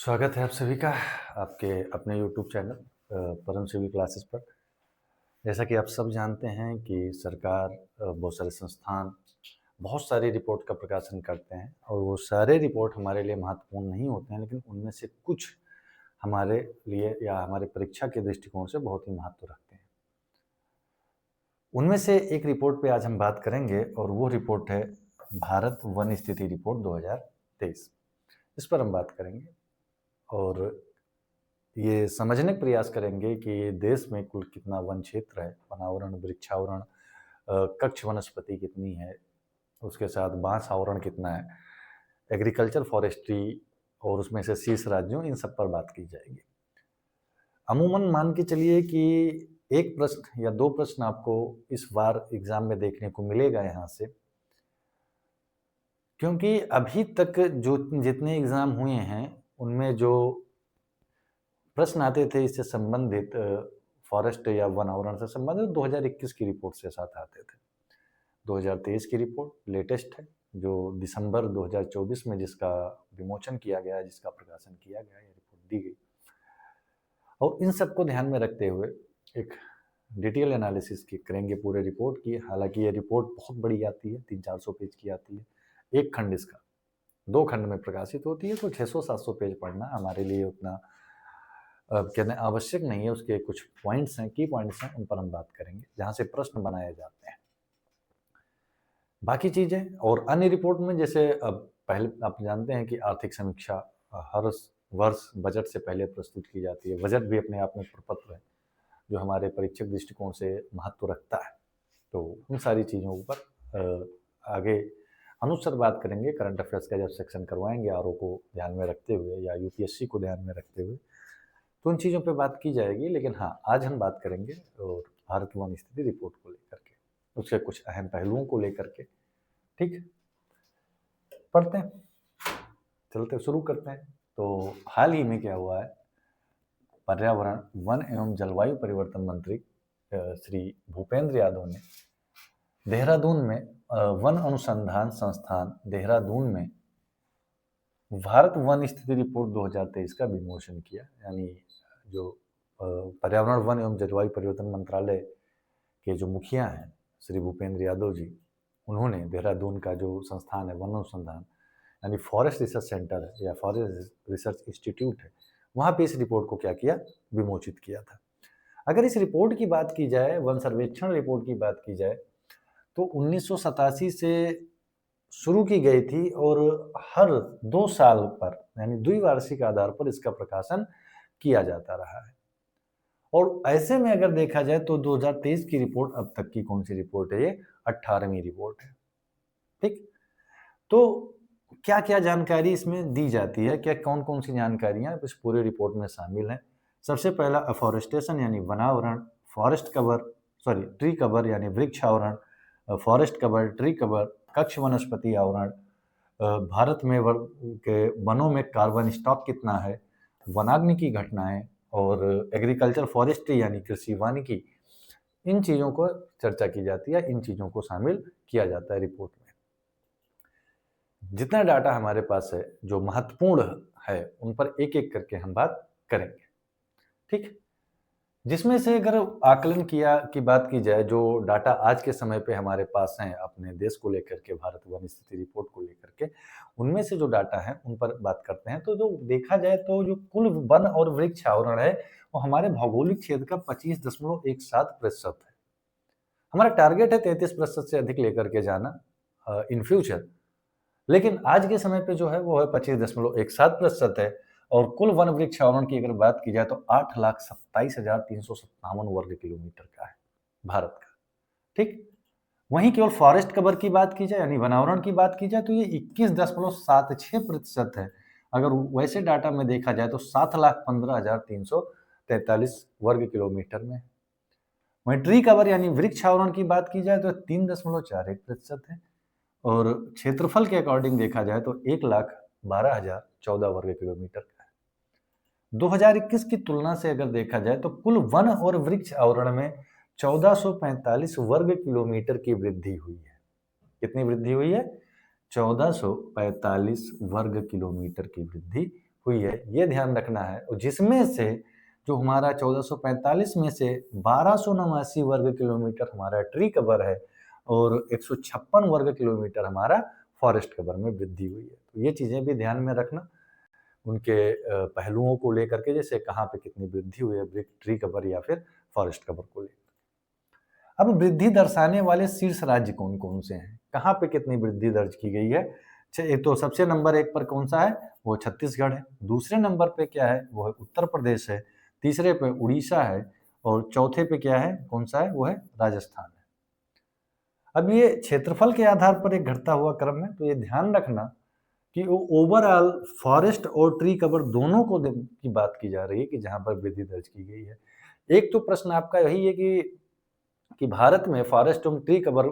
स्वागत है आप सभी का आपके अपने यूट्यूब चैनल परम शिवी क्लासेस पर। जैसा कि आप सब जानते हैं कि सरकार बहुत सारे संस्थान बहुत सारी रिपोर्ट का प्रकाशन करते हैं और वो सारे रिपोर्ट हमारे लिए महत्वपूर्ण नहीं होते हैं, लेकिन उनमें से कुछ हमारे लिए या हमारे परीक्षा के दृष्टिकोण से बहुत ही महत्व रखते हैं। उनमें से एक रिपोर्ट पे आज हम बात करेंगे और वो रिपोर्ट है भारत वन स्थिति रिपोर्ट 2023। इस पर हम बात करेंगे और ये समझने का प्रयास करेंगे कि देश में कुल कितना वन क्षेत्र है, वनावरण, वृक्षावरण, कक्ष वनस्पति कितनी है, उसके साथ बांस आवरण कितना है, एग्रीकल्चर, फॉरेस्ट्री और उसमें से शीर्ष राज्यों, इन सब पर बात की जाएगी। अमूमन मान के चलिए कि एक प्रश्न या दो प्रश्न आपको इस बार एग्जाम में देखने को मिलेगा यहाँ से, क्योंकि अभी तक जो जितने एग्जाम हुए हैं उनमें जो प्रश्न आते थे इससे संबंधित, फॉरेस्ट या वनावरण से संबंधित, 2021 की रिपोर्ट से साथ आते थे। 2023 की रिपोर्ट लेटेस्ट है जो दिसंबर 2024 में जिसका विमोचन किया गया, जिसका प्रकाशन किया गया, ये रिपोर्ट दी गई। और इन सबको ध्यान में रखते हुए एक डिटेल एनालिसिस की करेंगे पूरे रिपोर्ट की। हालांकि ये रिपोर्ट बहुत बड़ी आती है, 300-400 पेज की आती है। एक खंड इसका 2 खंड में प्रकाशित होती है, तो 600-700 पेज पढ़ना हमारे लिए उतना कहना आवश्यक नहीं है। उसके कुछ पॉइंट्स हैं, की पॉइंट्स हैं, उन पर हम बात करेंगे जहाँ से प्रश्न बनाए जाते हैं। बाकी चीज़ें और अन्य रिपोर्ट में, जैसे अब पहले आप जानते हैं कि आर्थिक समीक्षा हर वर्ष बजट से पहले प्रस्तुत की जाती है। बजट भी अपने आप में प्रपत्र है जो हमारे परीक्षक दृष्टिकोण से महत्व रखता है। तो उन सारी चीज़ों पर आगे अनुसार बात करेंगे। करंट अफेयर्स का जब सेक्शन करवाएंगे आरओ को ध्यान में रखते हुए या यूपीएससी को ध्यान में रखते हुए, तो उन चीज़ों पे बात की जाएगी। लेकिन हाँ, आज हम बात करेंगे और भारत वन स्थिति रिपोर्ट को लेकर के, उसके कुछ अहम पहलुओं को लेकर के। ठीक, पढ़ते हैं, चलते शुरू करते हैं। तो हाल ही में क्या हुआ है, पर्यावरण, वन एवं जलवायु परिवर्तन मंत्री श्री भूपेंद्र यादव ने देहरादून में वन अनुसंधान संस्थान देहरादून में भारत वन स्थिति रिपोर्ट 2023 का विमोचन किया। यानी जो पर्यावरण, वन एवं जलवायु परिवर्तन मंत्रालय के जो मुखिया हैं श्री भूपेंद्र यादव जी, उन्होंने देहरादून का जो संस्थान है वन अनुसंधान यानी फॉरेस्ट रिसर्च सेंटर है या फॉरेस्ट रिसर्च इंस्टीट्यूट है, वहाँ पे इस रिपोर्ट को क्या किया, विमोचित किया था। अगर इस रिपोर्ट की बात की जाए, वन सर्वेक्षण रिपोर्ट की बात की जाए, तो 1987 से शुरू की गई थी और हर 2 साल पर यानी द्विवार्षिक आधार पर इसका प्रकाशन किया जाता रहा है। और ऐसे में अगर देखा जाए तो 2023 की रिपोर्ट अब तक की कौन सी रिपोर्ट है, ये 18वीं रिपोर्ट है। ठीक, तो क्या क्या जानकारी इसमें दी जाती है, क्या कौन कौन सी जानकारियां इस पूरे रिपोर्ट में शामिल हैं। सबसे पहला अफॉरेस्टेशन यानी वनावरण, फॉरेस्ट कवर, ट्री कवर यानी वृक्ष आवरण, फॉरेस्ट कवर, ट्री कवर, कक्ष वनस्पति आवरण, भारत में के वनों में कार्बन स्टॉक कितना है, वनाग्नि की घटनाएं और एग्रीकल्चर फॉरेस्ट्री यानी कृषि वानिकी, इन चीज़ों को चर्चा की जाती है, इन चीज़ों को शामिल किया जाता है रिपोर्ट में। जितना डाटा हमारे पास है जो महत्वपूर्ण है उन पर एक एक करके हम बात करेंगे। ठीक, जिसमें से अगर आकलन की बात की जाए, जो डाटा आज के समय पे हमारे पास हैं अपने देश को लेकर के, भारत वन स्थिति रिपोर्ट को लेकर के, उनमें से जो डाटा है उन पर बात करते हैं। तो जो देखा जाए तो जो कुल वन और वृक्ष आवरण है वो हमारे भौगोलिक क्षेत्र का 25.17% है। हमारा टारगेट है 33% से अधिक लेकर के जाना इन फ्यूचर, लेकिन आज के समय पे जो है वो है 25.17% है। और कुल वन वृक्ष आवरण की अगर बात की जाए तो 8,27,357 वर्ग किलोमीटर का है भारत का। ठीक, वहीं केवल फॉरेस्ट कवर की बात की जाए यानी वनावरण की बात की जाए तो ये 21.76% है। अगर वैसे डाटा में देखा जाए तो 7,15,343 वर्ग किलोमीटर में। वहीं ट्री कवर यानी वृक्ष आवरण की बात की जाए तो 3.41% है। और क्षेत्रफल के अकॉर्डिंग देखा जाए तो 1,12,014 वर्ग किलोमीटर का है। 2021 की तुलना से अगर देखा जाए तो कुल वन और वृक्ष आवरण में 1445 वर्ग किलोमीटर की वृद्धि हुई है। कितनी वृद्धि हुई है? 1445 वर्ग किलोमीटर की वृद्धि हुई है, ये ध्यान रखना है। और जिसमें से जो हमारा 1445 में से 1289 वर्ग किलोमीटर हमारा ट्री कवर है और 156 वर्ग किलोमीटर हमारा फॉरेस्ट कवर में वृद्धि हुई है। तो ये चीज़ें भी ध्यान में रखना, उनके पहलुओं को लेकर के, जैसे कहाँ पे कितनी वृद्धि हुई है ट्री कवर या फिर फॉरेस्ट कवर को लेकर। अब वृद्धि दर्शाने वाले शीर्ष राज्य कौन कौन से हैं, कहाँ पे कितनी वृद्धि दर्ज की गई है। एक तो सबसे नंबर 1 पर कौन सा है, वो छत्तीसगढ़ है। दूसरे नंबर पे क्या है, वो है उत्तर प्रदेश है। तीसरे पे उड़ीसा है और चौथे पे क्या है, कौन सा है, वो है राजस्थान है। अब ये क्षेत्रफल के आधार पर एक घटता हुआ क्रम है, तो ये ध्यान रखना कि वो ओवरऑल फॉरेस्ट और ट्री कवर दोनों को की बात की जा रही है कि जहाँ पर वृद्धि दर्ज की गई है। एक तो प्रश्न आपका यही है कि भारत में फॉरेस्ट और ट्री कवर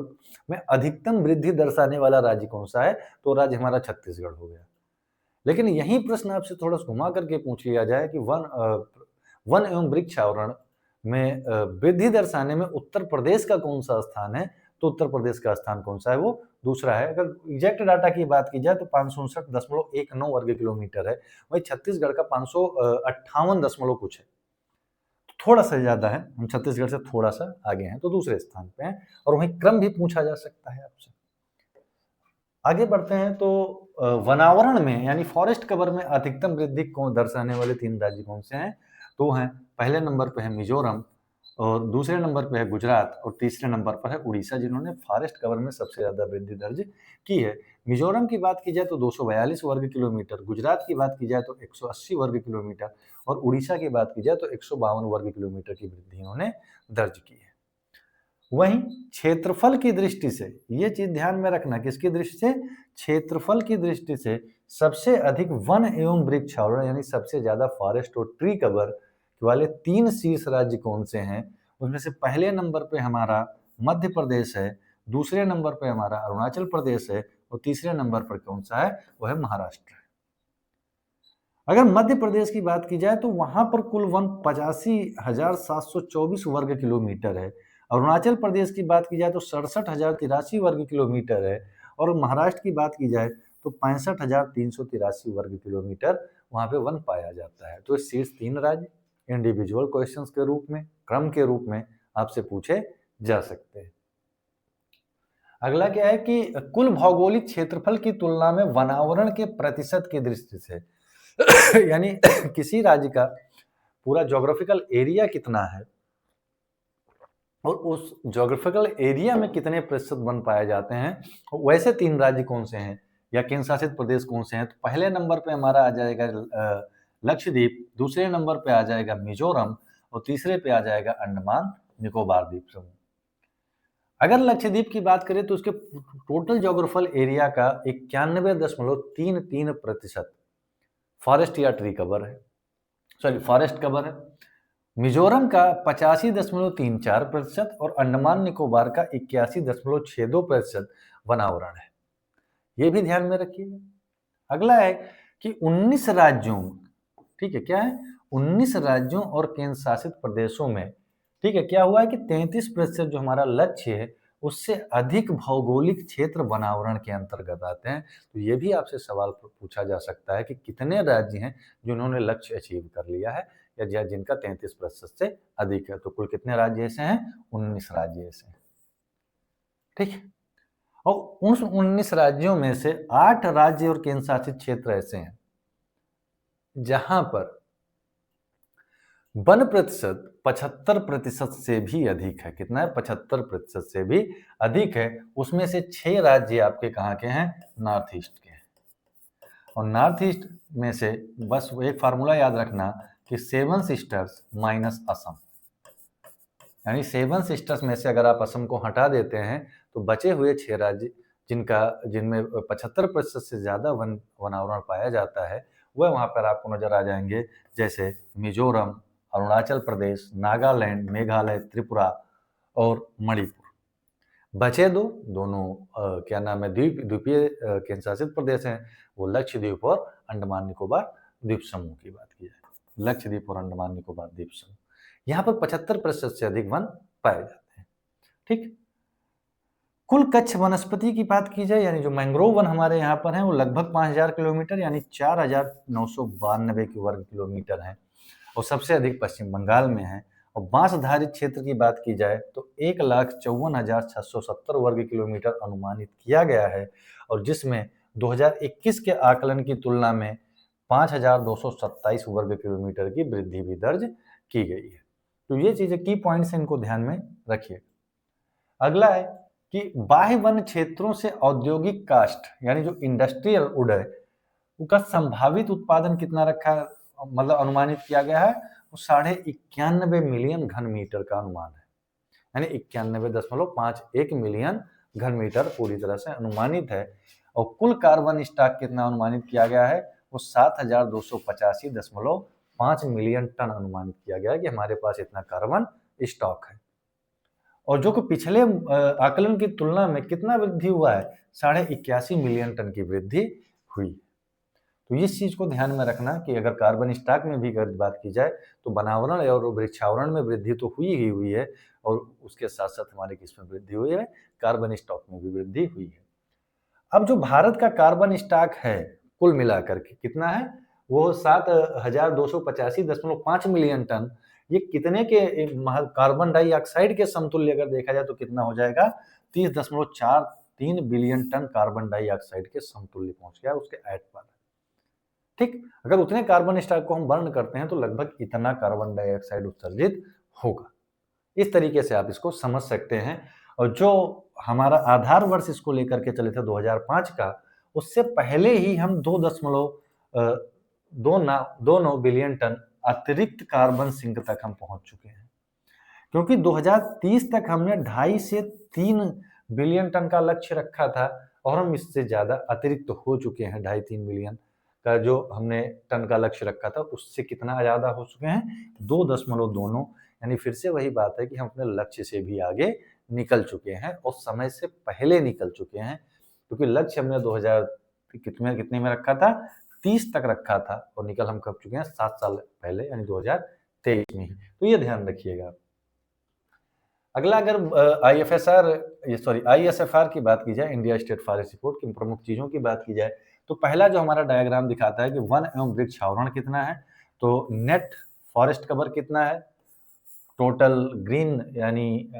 में अधिकतम वृद्धि दर्शाने वाला राज्य कौन सा है, तो राज्य हमारा छत्तीसगढ़ हो गया। लेकिन यही प्रश्न आपसे थोड़ा घुमा करके पूछ लिया जाए कि वन एवं वृक्ष आवरण में वृद्धि दर्शाने में उत्तर प्रदेश का कौन सा स्थान है, तो उत्तर प्रदेश का स्थान कौन सा है, वो दूसरा है। अगर एग्जैक्ट डाटा की बात की जाए तो 559.19 वर्ग किलोमीटर है, वही छत्तीसगढ़ का 558 दशमलव कुछ है, थोड़ा सा ज्यादा है। हम छत्तीसगढ़ से थोड़ा सा आगे हैं, तो दूसरे स्थान पे हैं। और वहीं क्रम भी पूछा जा सकता है आपसे। आगे बढ़ते हैं तो वनावरण में यानी फॉरेस्ट कवर में अधिकतम वृद्धि को दर्शाने वाले 3 राज्य कौन से हैं, तो हैं पहले नंबर पे है मिजोरम और दूसरे नंबर पे है गुजरात और तीसरे नंबर पर है उड़ीसा, जिन्होंने फॉरेस्ट कवर में सबसे ज्यादा वृद्धि दर्ज की है। मिजोरम की बात की जाए तो 242 वर्ग किलोमीटर, गुजरात की बात की जाए तो 180 वर्ग किलोमीटर और उड़ीसा की बात की जाए तो 152 वर्ग किलोमीटर की वृद्धि इन्होंने दर्ज की है। वहीं क्षेत्रफल की दृष्टि से ये चीज ध्यान में रखना, किसकी दृष्टि से, क्षेत्रफल की दृष्टि से सबसे अधिक वन एवं वृक्ष आवरण यानी सबसे ज्यादा फॉरेस्ट और ट्री कवर वाले 3 शीर्ष राज्य कौन से हैं, उसमें से पहले नंबर पे हमारा मध्य प्रदेश है, दूसरे नंबर पे हमारा अरुणाचल प्रदेश है और तीसरे नंबर पर कौन सा है, वो है महाराष्ट्र है। अगर मध्य प्रदेश की बात की जाए तो वहां पर कुल वन 85,724 वर्ग किलोमीटर है। अरुणाचल प्रदेश की बात की जाए तो 67,083 वर्ग किलोमीटर है और महाराष्ट्र की बात की जाए तो 65,383 वर्ग किलोमीटर वहां पे वन पाया जाता है। तो शीर्ष 3 राज्य इंडिविजुअल क्वेश्चंस के रूप में, क्रम के रूप में आपसे पूछे जा सकते हैं। अगला क्या है कि कुल भौगोलिक क्षेत्रफल की तुलना में वनावरण के प्रतिशत की दृष्टि से यानी किसी राज्य का पूरा ज्योग्राफिकल एरिया कितना है और उस ज्योग्राफिकल एरिया में कितने प्रतिशत वन पाए जाते हैं, वैसे 3 राज्य कौन से हैं या केंद्र शासित प्रदेश कौन से हैं। तो पहले नंबर पे हमारा आ जाएगा लक्षद्वीप, दूसरे नंबर पे आ जाएगा मिजोरम और तीसरे पे आ जाएगा अंडमान निकोबार द्वीप समूह। अगर लक्षद्वीप की बात करें तो उसके टोटल ज्योग्राफिकल एरिया का 91.33% फॉरेस्ट या ट्री कवर है, सॉरी फॉरेस्ट कवर है। मिजोरम का 85.34% और अंडमान निकोबार का 81.62% वनावरण है, ये भी ध्यान में रखिएगा। अगला है कि 19 राज्यों, ठीक है, क्या है, 19 राज्यों और केंद्र शासित प्रदेशों में, ठीक है, क्या हुआ है कि 33% जो हमारा लक्ष्य है उससे अधिक भौगोलिक क्षेत्र वनावरण के अंतर्गत आते हैं। तो ये भी आपसे सवाल पूछा जा सकता है कि कितने राज्य हैं जिन्होंने लक्ष्य अचीव कर लिया है या जिनका 33% से अधिक है। तो कुल कितने राज्य ऐसे हैं, 19 राज्य ऐसे हैं, ठीक है। और उन 19 राज्यों में से 8 राज्य और केंद्र शासित क्षेत्र ऐसे हैं जहां पर वन प्रतिशत 75% से भी अधिक है। कितना है, 75% से भी अधिक है। उसमें से 6 राज्य आपके कहाँ के हैं, नॉर्थ ईस्ट के हैं। और नॉर्थ ईस्ट में से बस एक फार्मूला याद रखना कि 7 सिस्टर्स माइनस असम, यानी 7 सिस्टर्स में से अगर आप असम को हटा देते हैं तो बचे हुए 6 राज्य जिनमें 75% से ज्यादा वनावरण पाया जाता है वह वहां पर आपको नजर आ जाएंगे, जैसे मिजोरम, अरुणाचल प्रदेश, नागालैंड, मेघालय, त्रिपुरा और मणिपुर। बचे दोनों क्या नाम है, द्वीपीय केंद्र शासित प्रदेश हैं, वो लक्षद्वीप और अंडमान निकोबार द्वीप समूह की बात की जाए। लक्षद्वीप और अंडमान निकोबार द्वीप समूह, यहाँ पर 75% से अधिक वन पाए जाते हैं, ठीक। कुल कच्छ वनस्पति की बात की जाए, यानी जो मैंग्रोव वन हमारे यहाँ पर हैं, वो लगभग 5000 किलोमीटर यानी 4992 वर्ग किलोमीटर हैं, और सबसे अधिक पश्चिम बंगाल में है। और बांस आधारित क्षेत्र की बात की जाए तो 1,54,670 वर्ग किलोमीटर अनुमानित किया गया है, और जिसमें 2021 के आकलन की तुलना में 5,227 वर्ग किलोमीटर की वृद्धि भी दर्ज की गई है। तो ये चीजें की पॉइंट्स, इनको ध्यान में रखिए। अगला है कि बाह्य वन क्षेत्रों से औद्योगिक काष्ठ यानी जो इंडस्ट्रियल वुड है, उसका संभावित उत्पादन कितना रखा, मतलब अनुमानित किया गया है, वो 91.5 मिलियन घन मीटर का अनुमान है, यानी 91.51 मिलियन घन मीटर पूरी तरह से अनुमानित है। और कुल कार्बन स्टॉक कितना अनुमानित किया गया है, वो 7,285.5 मिलियन टन अनुमानित किया गया है कि हमारे पास इतना कार्बन स्टॉक है। और जो कि पिछले आकलन की तुलना में कितना वृद्धि हुआ है, 81.5 मिलियन टन की वृद्धि हुई। तो इस चीज को ध्यान में रखना कि अगर कार्बन स्टॉक में भी अगर बात की जाए तो वनावरण और वृक्षावरण में वृद्धि तो हुई ही हुई है, और उसके साथ साथ हमारे किसमें वृद्धि हुई है, कार्बन स्टॉक में भी वृद्धि हुई है। अब जो भारत का कार्बन स्टॉक है कुल मिलाकर के कितना है, वो 7,285.5 मिलियन टन। ये कितने के कार्बन डाइऑक्साइड के समतुल्य अगर देखा जाए तो कितना हो जाएगा, 30.43 बिलियन टन कार्बन डाइऑक्साइड के समतुल्य पहुंच गया उसके ऐड पर। ठीक, अगर उतने कार्बन स्टॉक को हम बर्न करते हैं तो लगभग इतना कार्बन डाइऑक्साइड उत्सर्जित होगा। इस तरीके से आप इसको समझ सकते हैं। और जो हमारा आधार वर्ष इसको लेकर के चले थे 2005 का, उससे पहले ही हम 2.29 बिलियन टन अतिरिक्त कार्बन सिंक तक हम पहुंच चुके हैं, क्योंकि 2030 तक हमने 2.5 से 3 बिलियन टन का लक्ष्य रखा था, और हम इससे ज्यादा अतिरिक्त हो चुके हैं। 2.5-3 बिलियन का जो हमने टन का लक्ष्य रखा था उससे कितना ज्यादा हो चुके हैं, 2.2, यानी फिर से वही बात है कि हम अपने लक्ष्य से भी आगे निकल चुके हैं और समय से पहले निकल चुके हैं, क्योंकि लक्ष्य हमने 2000 कितने में रखा था, 30 तक रखा था, और निकल हम कब चुके हैं, 7 साल पहले यानी 2023 में ही। तो ये ध्यान रखिएगा। अगला अगर ISFR की बात की जाए, इंडिया स्टेट फॉरेस्ट रिपोर्ट की प्रमुख चीजों की बात की जाए, तो पहला जो हमारा डायग्राम दिखाता है कि वन एवं वृक्ष आवरण कितना है, तो नेट फॉरेस्ट कवर कितना है, टोटल ग्रीन यानी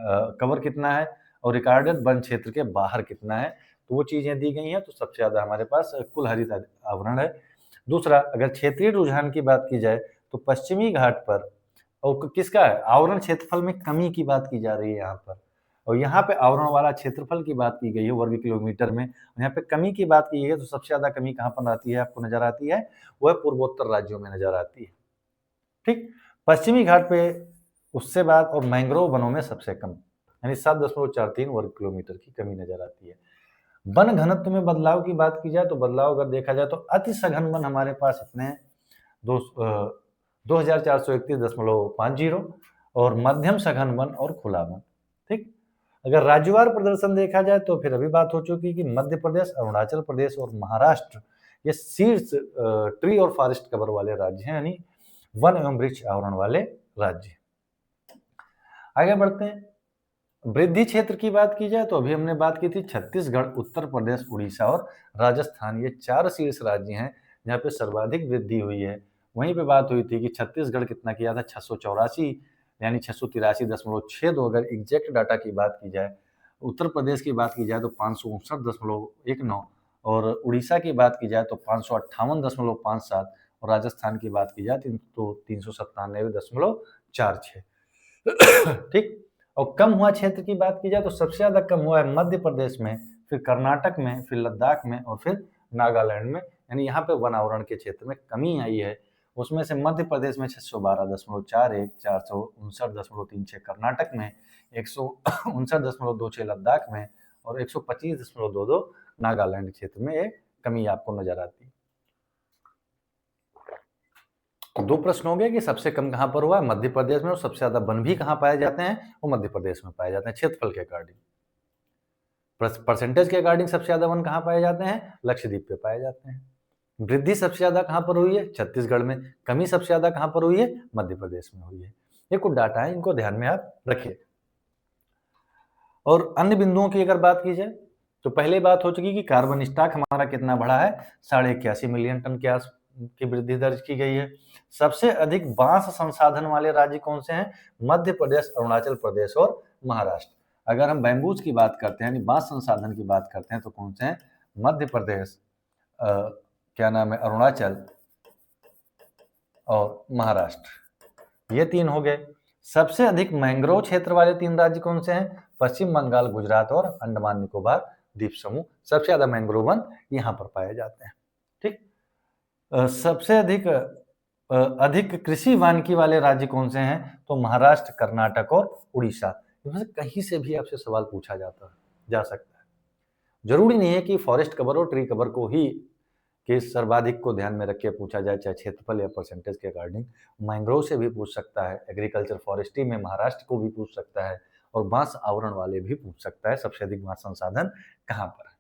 कवर कितना है, और रिकॉर्डेड वन क्षेत्र के बाहर कितना है। तो वो चीजें दी गई हैं। तो सबसे ज्यादा हमारे पास कुल हरित आवरण है। दूसरा, अगर क्षेत्रीय रुझान की बात की जाए तो पश्चिमी घाट पर और किसका है, आवरण क्षेत्रफल में कमी की बात की जा रही है यहाँ पर, और यहाँ पे आवरण वाला क्षेत्रफल की बात की गई है वर्ग किलोमीटर में। यहाँ पे कमी की बात की गई है, तो सबसे ज्यादा कमी कहाँ पर आती है, आपको नजर आती है, वह पूर्वोत्तर राज्यों में नजर आती है। ठीक, पश्चिमी घाट पे उससे बाद, और मैंग्रोव वनों में सबसे कम, यानी 7.43 वर्ग किलोमीटर की कमी नजर आती है। वन घनत्व में बदलाव की बात की जाए तो बदलाव अगर देखा जाए तो अति सघन वन हमारे पास इतने हैं, 2431.50, और मध्यम सघन वन और खुला वन। ठीक, अगर राज्यवार प्रदर्शन देखा जाए तो फिर अभी बात हो चुकी कि मध्य प्रदेश, अरुणाचल प्रदेश और महाराष्ट्र ये शीर्ष ट्री और फॉरेस्ट कवर वाले राज्य हैं, यानी वन एवं वृक्ष आवरण वाले राज्य। आगे बढ़ते हैं। वृद्धि क्षेत्र की बात की जाए तो अभी हमने बात की थी छत्तीसगढ़, उत्तर प्रदेश, उड़ीसा और राजस्थान, ये 4 शीर्ष राज्य हैं जहाँ पे सर्वाधिक वृद्धि हुई है। वहीं पे बात हुई थी कि छत्तीसगढ़ कितना किया था, 684 यानी 683.62। अगर एग्जैक्ट डाटा की बात की जाए, उत्तर प्रदेश की बात की जाए तो 559.19, और उड़ीसा की बात की जाए तो 558.57, और राजस्थान की बात की जाए तो 397.46। ठीक, और कम हुआ क्षेत्र की बात की जाए तो सबसे ज्यादा कम हुआ है मध्य प्रदेश में, फिर कर्नाटक में, फिर लद्दाख में, और फिर नागालैंड में, यानी यहाँ पे वन आवरण के क्षेत्र में कमी आई है। उसमें से मध्य प्रदेश में 612.41, 459.36 कर्नाटक में, 159.26 लद्दाख में, और 125.22 नागालैंड क्षेत्र में ये कमी आपको नजर आती है। दो प्रश्न हो गए कि सबसे कम कहां पर हुआ है, मध्य प्रदेश में, और सबसे ज्यादा वन भी कहां पाए जाते हैं, वो मध्य प्रदेश में पाए जाते हैं क्षेत्रफल के अकॉर्डिंग। परसेंटेज के अकॉर्डिंग सबसे ज्यादा वन कहां पाए जाते हैं, लक्षद्वीप पे पाए जाते हैं। वृद्धि सबसे ज्यादा कहां पर हुई है, छत्तीसगढ़ में। कमी सबसे ज्यादा कहां पर हुई है, मध्य प्रदेश में हुई है। ये कुछ डाटा है, इनको ध्यान में आप रखिए। और अन्य बिंदुओं की अगर बात की जाए तो पहले बात हो चुकी कि कार्बन स्टॉक हमारा कितना बढ़ा है, 81.5 मिलियन टन के आस की वृद्धि दर्ज की गई है। सबसे अधिक बांस संसाधन वाले राज्य कौन से हैं? मध्य प्रदेश, अरुणाचल प्रदेश और महाराष्ट्र। अगर हम बैम्बूज की बात करते हैं, यानी बांस संसाधन की बात करते हैं, तो कौन से हैं? मध्य प्रदेश, क्या नाम है, अरुणाचल और महाराष्ट्र, ये 3 हो गए। सबसे अधिक मैंग्रोव क्षेत्र वाले 3 राज्य कौन से हैं? पश्चिम बंगाल, गुजरात और अंडमान निकोबार द्वीप समूह। सबसे ज्यादा मैंग्रोव वन यहाँ पर पाए जाते हैं। ठीक। सबसे अधिक कृषि वानिकी वाले राज्य कौन से हैं? तो महाराष्ट्र, कर्नाटक और उड़ीसा। इनमें से कहीं से भी आपसे सवाल पूछा जा सकता है। जरूरी नहीं है कि फॉरेस्ट कवर और ट्री कवर को ही के सर्वाधिक को ध्यान में रख के पूछा जाए, चाहे क्षेत्रफल या परसेंटेज के अकॉर्डिंग। मैंग्रोव से भी पूछ सकता है, एग्रीकल्चर फॉरेस्ट्री में महाराष्ट्र को भी पूछ सकता है, और बांस आवरण वाले भी पूछ सकता है सबसे अधिक बांस संसाधन कहाँ पर है।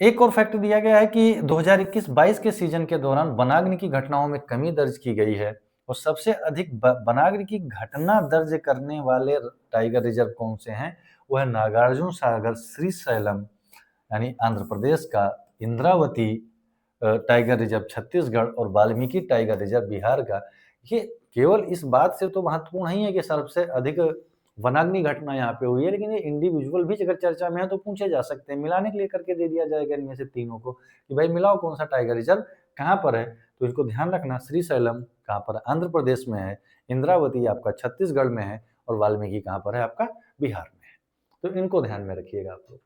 एक और फैक्ट दिया गया है कि 2021-22 के सीजन के दौरान वनाग्नि की घटनाओं में कमी दर्ज की गई है, और सबसे अधिक वनाग्नि की घटना दर्ज करने वाले टाइगर रिजर्व कौन से हैं? वो है नागार्जुन सागर श्रीशैलम यानी आंध्र प्रदेश का, इंद्रावती टाइगर रिजर्व छत्तीसगढ़ और वाल्मीकि टाइगर रिजर्व बिहार का। ये केवल इस बात से तो महत्वपूर्ण नहीं है कि सबसे अधिक वनाग्नि घटना यहाँ पे हुई है, लेकिन ये इंडिविजुअल भी अगर चर्चा में है तो पूछे जा सकते हैं, मिलाने के लिए करके दे दिया जाएगा इनमें से तीनों को कि भाई मिलाओ कौन सा टाइगर रिजर्व कहाँ पर है। तो इसको ध्यान रखना, श्रीशैलम कहाँ पर है? आंध्र प्रदेश में है, इंद्रावती आपका छत्तीसगढ़ में है, और वाल्मीकि कहाँ पर है? आपका बिहार में है। तो इनको ध्यान में रखिएगा आप लोग।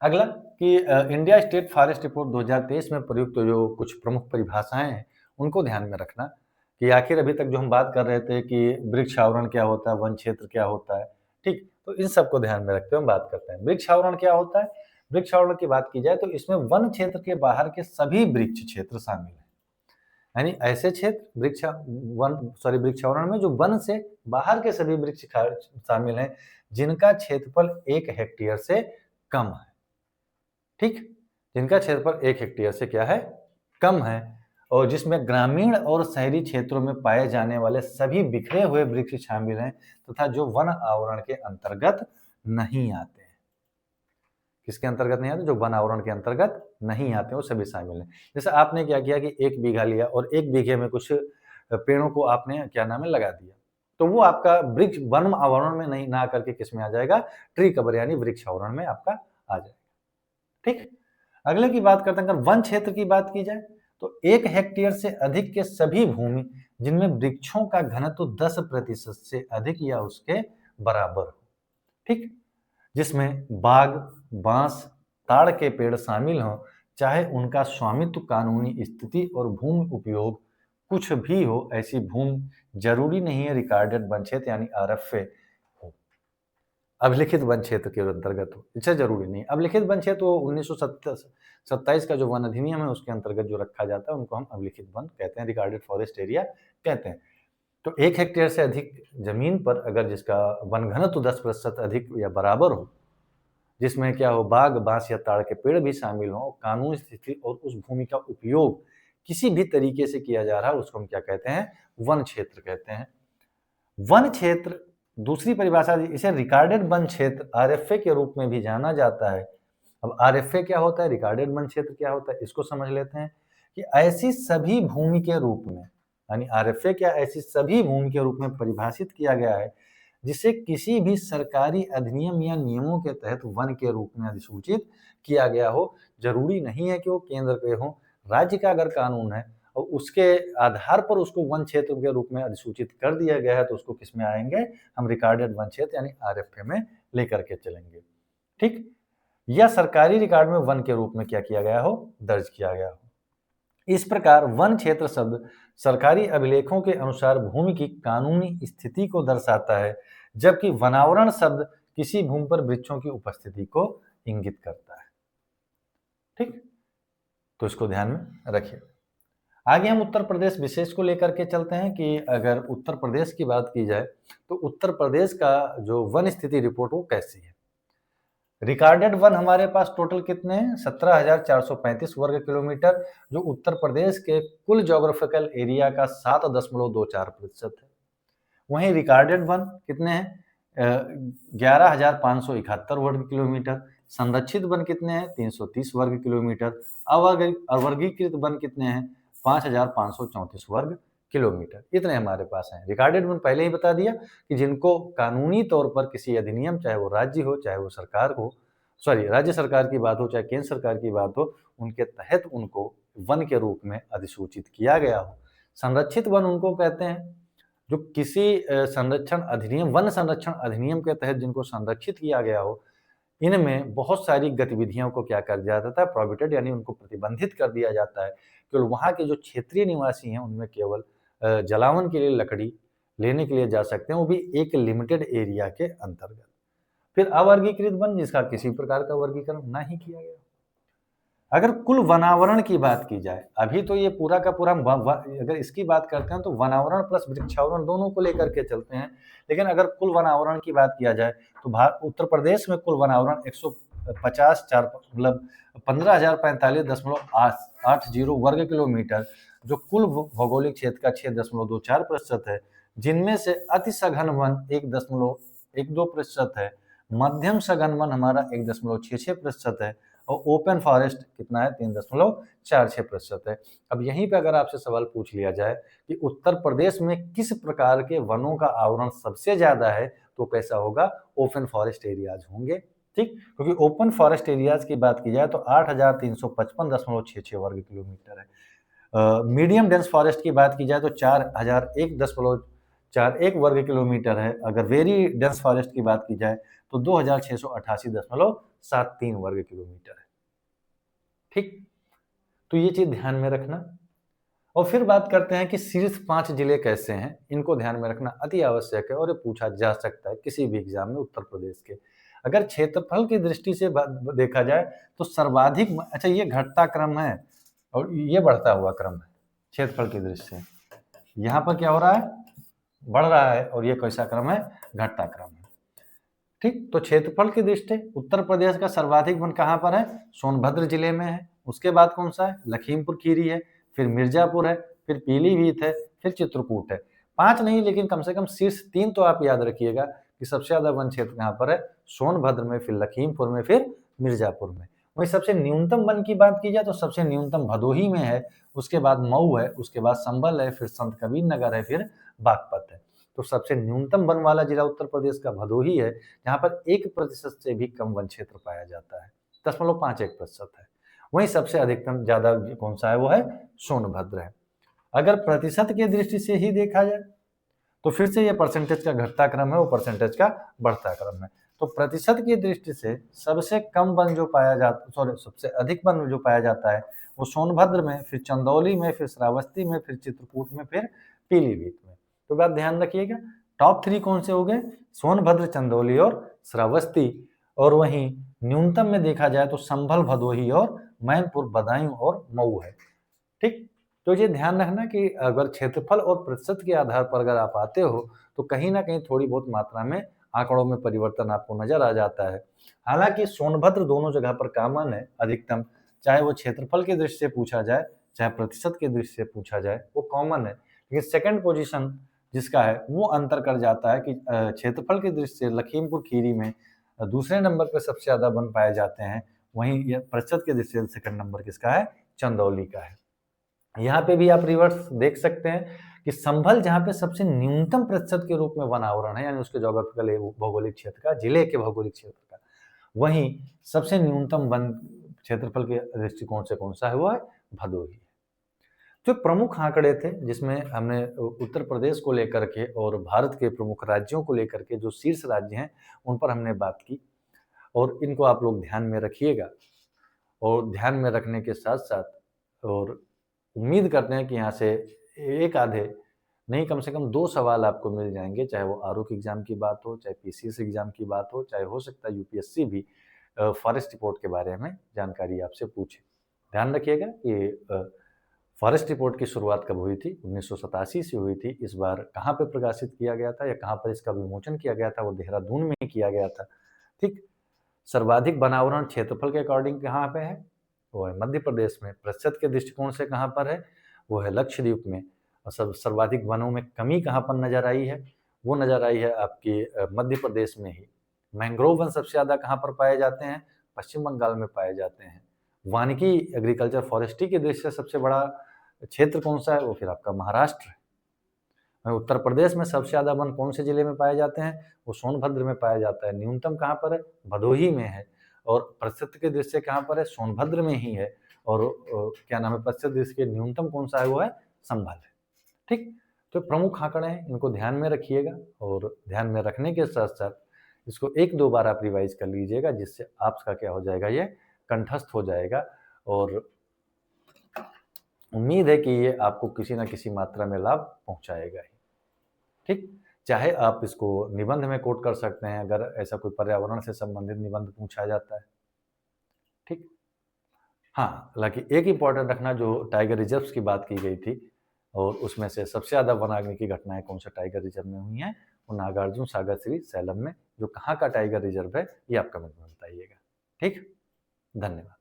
अगला कि इंडिया स्टेट फॉरेस्ट रिपोर्ट 2023 में प्रयुक्त जो कुछ प्रमुख परिभाषाएं हैं उनको ध्यान में रखना, कि आखिर अभी तक जो हम बात कर रहे थे कि वृक्ष आवरण क्या होता है, वन क्षेत्र क्या होता है, ठीक, तो इन सबको ध्यान में रखते हुए हम बात करते हैं। वृक्ष आवरण क्या होता है? वृक्ष आवरण की बात की जाए तो इसमें वन क्षेत्र के बाहर के सभी वृक्ष क्षेत्र शामिल है, यानी ऐसे क्षेत्र वृक्ष आवरण में जो वन से बाहर के सभी वृक्ष शामिल हैं जिनका क्षेत्रफल 1 हेक्टेयर से कम है। ठीक, जिनका क्षेत्रफल 1 हेक्टेयर से क्या है? कम है, और जिसमें ग्रामीण और शहरी क्षेत्रों में पाए जाने वाले सभी बिखरे हुए वृक्ष शामिल हैं तथा जो वन आवरण के अंतर्गत नहीं आते हैं। किसके अंतर्गत नहीं आते? जो वन आवरण के अंतर्गत नहीं आते, वो सभी शामिल हैं। जैसे आपने क्या किया कि 1 बीघा लिया और 1 बीघे में कुछ पेड़ों को आपने क्या नाम है लगा दिया, तो वो आपका वृक्ष वन आवरण में नहीं ना करके किस में आ जाएगा? ट्री कवर यानी वृक्ष आवरण में आपका आ जाएगा। ठीक, अगले की बात करते हैं। अगर वन क्षेत्र की बात की जाए तो 1 हेक्टेयर से अधिक के सभी भूमि जिनमें वृक्षों का घनत्व 10% से अधिक या उसके बराबर हो, ठीक, जिसमें बाग, बांस, ताड़ के पेड़ शामिल हों, चाहे उनका स्वामित्व, कानूनी स्थिति और भूमि उपयोग कुछ भी हो, ऐसी भूमि जरूरी नहीं है रिकॉर्डेड वन क्षेत्र यानी आरएफए हो, अभिलिखित वन क्षेत्र के अंतर्गत हो, इससे जरूरी नहीं। अभिलिखित वन क्षेत्र 1927 का जो वन अधिनियम है उसके अंतर्गत जो रखा जाता है उनको हम अभिलिखित वन कहते हैं, रिकॉर्डेड फॉरेस्ट एरिया कहते हैं। तो 1 हेक्टेयर से अधिक जमीन पर अगर जिसका वन घनत्व 10% अधिक या बराबर हो, जिसमें क्या हो, बाग, बांस या ताड़ के पेड़ भी शामिल हो, कानूनी स्थिति और उस भूमि का उपयोग किसी भी तरीके से किया जा रहा है, उसको हम क्या कहते हैं? वन क्षेत्र कहते हैं। वन क्षेत्र दूसरी परिभाषा, इसे रिकॉर्डेड वन क्षेत्र आरएफए के रूप में भी जाना जाता है। अब आरएफए क्या होता है, रिकॉर्डेड वन क्षेत्र क्या होता है, इसको समझ लेते हैं कि ऐसी सभी भूमि के रूप में, यानी आरएफए क्या, ऐसी सभी भूमि के रूप में परिभाषित किया गया है जिसे किसी भी सरकारी अधिनियम या नियमों के तहत वन के रूप में अधिसूचित किया गया हो। जरूरी नहीं है कि वो केंद्र के हो, राज्य का अगर कानून है और उसके आधार पर उसको वन क्षेत्र के रूप में अधिसूचित कर दिया गया है तो उसको किस में आएंगे? हम रिकॉर्डेड वन क्षेत्र यानी आरएफए में लेकर के चलेंगे। ठीक, या सरकारी रिकॉर्ड में वन के रूप में क्या किया गया हो? दर्ज किया गया हो। इस प्रकार वन क्षेत्र शब्द सरकारी अभिलेखों के अनुसार भूमि की कानूनी स्थिति को दर्शाता है, जबकि वनावरण शब्द किसी भूमि पर वृक्षों की उपस्थिति को इंगित करता है। ठीक, तो इसको ध्यान में रखिए। आगे हम उत्तर प्रदेश विशेष को लेकर के चलते हैं कि अगर उत्तर प्रदेश की बात की जाए तो उत्तर प्रदेश का जो वन स्थिति रिपोर्ट वो कैसी है? रिकॉर्डेड वन हमारे पास टोटल कितने हैं? 17,435 वर्ग किलोमीटर, जो उत्तर प्रदेश के कुल ज्योग्राफिकल एरिया का 7.24% है। वहीं रिकॉर्डेड वन कितने हैं? 11,571 वर्ग किलोमीटर। संरक्षित वन कितने हैं? 330 वर्ग किलोमीटर। अवर्गीकृत वन कितने हैं? 5,534 वर्ग किलोमीटर। इतने हमारे पास हैं। रिकॉर्डेड वन पहले ही बता दिया कि जिनको कानूनी तौर पर किसी अधिनियम, चाहे वो राज्य हो, चाहे वो सरकार हो, राज्य सरकार की बात हो, चाहे केंद्र सरकार की बात हो, उनके तहत उनको वन के रूप में अधिसूचित किया गया हो। संरक्षित वन उनको कहते हैं जो किसी संरक्षण अधिनियम, वन संरक्षण अधिनियम के तहत जिनको संरक्षित किया गया हो। इनमें बहुत सारी गतिविधियों को क्या कर दिया जाता है? प्रोहिबिटेड, यानी उनको प्रतिबंधित कर दिया जाता है। केवल वहाँ के जो क्षेत्रीय निवासी हैं उनमें केवल जलावन के लिए लकड़ी लेने के लिए जा सकते हैं, वो भी एक लिमिटेड एरिया के अंतर्गत। फिर अवर्गीकृत वन, जिसका किसी प्रकार का वर्गीकरण ना ही किया गया। अगर कुल वनावरण की बात की जाए, अभी तो ये पूरा का पूरा अगर इसकी बात करते हैं तो वनावरण प्लस वृक्षावरण दोनों को लेकर के चलते हैं। लेकिन अगर कुल वनावरण की बात किया जाए तो उत्तर प्रदेश में कुल वनावरण 150 मतलब 15,045.80 वर्ग किलोमीटर, जो कुल भौगोलिक क्षेत्र का 6.24% है, जिनमें से अति सघन वन 1.12% है, मध्यम सघन वन हमारा 1.66% है, और ओपन फॉरेस्ट कितना है? 3.46% है। अब यहीं पे अगर आपसे सवाल पूछ लिया जाए कि उत्तर प्रदेश में किस प्रकार के वनों का आवरण सबसे ज्यादा है, तो कैसा होगा? ओपन फॉरेस्ट एरियाज होंगे। ठीक, क्योंकि ओपन फॉरेस्ट एरियाज की बात की जाए तो 8,355.66 वर्ग किलोमीटर है। मीडियम डेंस फॉरेस्ट की बात की जाए तो 4,001.41 वर्ग किलोमीटर है। अगर वेरी डेंस फॉरेस्ट की बात की जाए तो 2,688.73 वर्ग किलोमीटर है। ठीक, तो ये चीज ध्यान में रखना। और फिर बात करते हैं कि शीर्ष 5 जिले कैसे हैं। इनको ध्यान में रखना अति आवश्यक है और ये पूछा जा सकता है किसी भी एग्जाम में उत्तर प्रदेश के। अगर क्षेत्रफल की दृष्टि से देखा जाए तो सर्वाधिक, अच्छा ये घटता क्रम है और ये बढ़ता हुआ क्रम है क्षेत्रफल की दृष्टि से। यहाँ पर क्या हो रहा है? बढ़ रहा है, और ये कैसा क्रम है? घटता क्रम है। ठीक, तो क्षेत्रफल की दृष्टि उत्तर प्रदेश का सर्वाधिक वन कहाँ पर है? सोनभद्र जिले में है। उसके बाद कौन सा है? लखीमपुर खीरी है, फिर मिर्जापुर है, फिर पीलीभीत है, फिर चित्रकूट है। 5 नहीं, लेकिन कम से कम शीर्ष 3 तो आप याद रखिएगा कि सबसे ज्यादा वन क्षेत्र कहाँ पर है? सोनभद्र में, फिर लखीमपुर में, फिर मिर्जापुर में। वही सबसे न्यूनतम वन की बात की जाए तो सबसे न्यूनतम भदोही में है, उसके बाद मऊ है, उसके बाद संभल है, फिर संत कबीर नगर है, फिर बागपत है। तो सबसे न्यूनतम वन वाला जिला उत्तर प्रदेश का भदोही है, जहां पर 1% से भी कम वन क्षेत्र पाया जाता है, 0.51% है। वहीं सबसे अधिकतम ज्यादा कौन सा है? वो है सोनभद्र है। अगर प्रतिशत की दृष्टि से ही देखा जाए तो फिर से ये परसेंटेज का घटता क्रम है, वो परसेंटेज का बढ़ता क्रम है। तो प्रतिशत की दृष्टि से सबसे कम वन जो पाया जाता, सबसे अधिक वन जो पाया जाता है वो सोनभद्र में, फिर चंदौली में, फिर श्रावस्ती में, फिर चित्रकूट में, फिर पीलीभीत में। तो बात ध्यान रखिएगा, टॉप 3 कौन से हो गए? सोनभद्र, चंदौली और श्रावस्ती। और वहीं न्यूनतम में देखा जाए तो संभल, भदोही और मैनपुर, बदायूं और मऊ है। ठीक, तो ये ध्यान रखना कि अगर क्षेत्रफल और प्रतिशत के आधार पर अगर आप आते हो तो कहीं ना कहीं थोड़ी बहुत मात्रा में आंकड़ों में परिवर्तन आपको नजर आ जाता है। हालांकि सोनभद्र दोनों जगह पर कॉमन है अधिकतम, चाहे वो क्षेत्रफल की दृष्टि से पूछा जाए, चाहे प्रतिशत की दृष्टि से पूछा जाए, वो कॉमन है। लेकिन सेकंड पोजीशन जिसका है वो अंतर कर जाता है कि क्षेत्रफल की दृष्टि से लखीमपुर खीरी में दूसरे नंबर पर सबसे ज्यादा वन पाए जाते हैं, वहीं प्रतिशत की दृष्टि से सेकंड नंबर किसका है? चंदौली का है। यहाँ पे भी आप रिवर्स देख सकते हैं कि संभल जहाँ पे सबसे न्यूनतम प्रतिशत के रूप में वन आवरण है, यानी उसके जोग्राफिकल भौगोलिक क्षेत्र का, जिले के भौगोलिक क्षेत्र का, वहीं सबसे न्यूनतम वन क्षेत्रफल के दृष्टिकोण से कौन सा है? वो है भदोही। जो प्रमुख आंकड़े थे जिसमें हमने उत्तर प्रदेश को लेकर के और भारत के प्रमुख राज्यों को लेकर के जो शीर्ष राज्य हैं उन पर हमने बात की, और इनको आप लोग ध्यान में रखिएगा। और ध्यान में रखने के साथ साथ और उम्मीद करते हैं कि यहाँ से एक आधे नहीं, कम से कम 2 सवाल आपको मिल जाएंगे, चाहे वो आरओ एग्जाम की बात हो, चाहे पीसीएस एग्जाम की बात हो, चाहे हो सकता है यूपीएससी भी फॉरेस्ट रिपोर्ट के बारे में जानकारी आपसे पूछे। ध्यान रखिएगा कि फॉरेस्ट रिपोर्ट की शुरुआत कब हुई थी? 1987 से हुई थी। इस बार कहाँ पे प्रकाशित किया गया था या कहाँ पर इसका विमोचन किया गया था? वो देहरादून में किया गया था। ठीक, सर्वाधिक वनावरण क्षेत्रफल के अकॉर्डिंग कहाँ पे है? वो है मध्य प्रदेश में। प्रतिशत के दृष्टिकोण से कहाँ पर है? वो है लक्षद्वीप में। और सर्वाधिक वनों में कमी कहाँ पर नजर आई है? वो नज़र आई है आपकी मध्य प्रदेश में ही। मैंग्रोव वन सबसे ज़्यादा कहाँ पर पाए जाते हैं? पश्चिम बंगाल में पाए जाते हैं। वानिकी एग्रीकल्चर फॉरेस्ट्री की दृष्टि से सबसे बड़ा क्षेत्र कौन सा है? वो फिर आपका महाराष्ट्र है। उत्तर प्रदेश में सबसे ज़्यादा वन कौन से जिले में पाए जाते हैं? वो सोनभद्र में पाया जाता है। न्यूनतम कहाँ पर है? भदोही में है। और प्रतिशत की दृष्टि से कहाँ पर है? सोनभद्र में ही है। और क्या नाम है, प्रतिशत दृष्टि के न्यूनतम कौन सा है? वो है संभल है। ठीक, तो प्रमुख आंकड़े हैं, इनको ध्यान में रखिएगा और ध्यान में रखने के साथ साथ इसको एक दो बार आप रिवाइज कर लीजिएगा, जिससे आपका क्या हो जाएगा, ये कंठस्थ हो जाएगा। और उम्मीद है कि ये आपको किसी न किसी मात्रा में लाभ पहुंचाएगा ही। ठीक, चाहे आप इसको निबंध में कोट कर सकते हैं अगर ऐसा कोई पर्यावरण से संबंधित निबंध पूछा जाता है। ठीक, हाँ, हालांकि एक इंपॉर्टेंट रखना, जो टाइगर रिजर्व्स की बात की गई थी और उसमें से सबसे ज़्यादा वनाग्नि की घटनाएं कौन सा टाइगर रिजर्व में हुई हैं, वो नागार्जुन सागर श्री सैलम में। जो कहाँ का टाइगर रिजर्व है, ये आप कमेंट में बताइएगा। ठीक, धन्यवाद।